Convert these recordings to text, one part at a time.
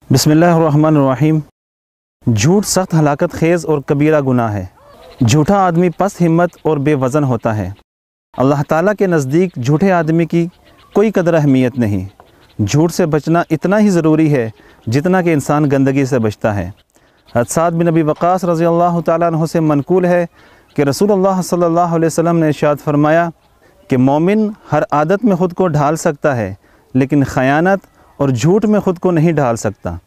बिस्मिल्लाहिर्रहमानिर्रहीम। झूठ सख्त हलाकत खेज़ और कबीरा गुनाह है। झूठा आदमी पस्त हिम्मत और बेवज़न होता है। अल्लाह ताला के नज़दीक झूठे आदमी की कोई कदर अहमियत नहीं। झूठ से बचना इतना ही ज़रूरी है जितना कि इंसान गंदगी से बचता है। साद बिन नबी वक़ास रज़ी अल्लाह ताला अन्हु से मनकूल है कि रसूलुल्लाह सल्लल्लाहु अलैहि वसल्लम ने इरशाद फरमाया कि मोमिन हर आदत में ख़ुद को ढाल सकता है, लेकिन ख़यानत और झूठ में ख़ुद को नहीं ढाल सकता।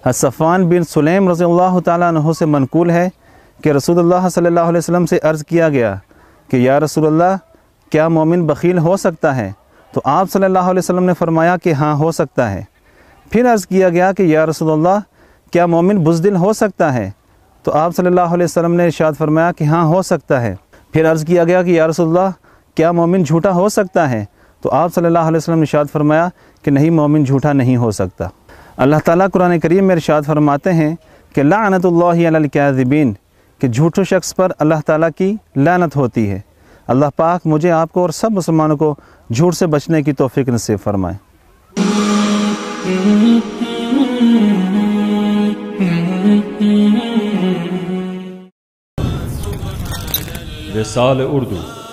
सफ़वान बिन सुलैम रज़ियल्लाहु ताला अन्हु से मनकूल है कि रसूलुल्लाह सल्लल्लाहु अलैहि वसल्लम से अर्ज़ किया गया कि या रसूलल्लाह, क्या मोमिन बख़ील हो सकता है? तो आप सल्लल्लाहु अलैहि वसल्लम ने फरमाया कि हाँ, हो सकता है। फिर अर्ज़ किया गया कि या रसूलल्लाह, क्या मोमिन बुज़दिल हो सकता है? तो आप सल्लल्लाहु अलैहि वसल्लम ने इरशाद फरमाया कि हाँ, हो सकता है। फिर अर्ज़ किया गया कि या रसूलल्लाह, क्या मोमिन झूठा हो सकता है? तो आप सल्लल्लाहु अलैहि वसल्लम ने इरशाद फरमाया कि नहीं, मोमिन झूठा नहीं हो सकता। अल्लाह ताला कुरान करीम में इरशाद फरमाते हैं कि लानतुल्लाहि अलल काज़िबीन, कि झूठे शख्स पर अल्लाह ताला की लानत होती है। अल्लाह पाक मुझे, आपको और सब मुसलमानों को झूठ से बचने की तौफीक नसीब फरमाए। रिसाल उर्दू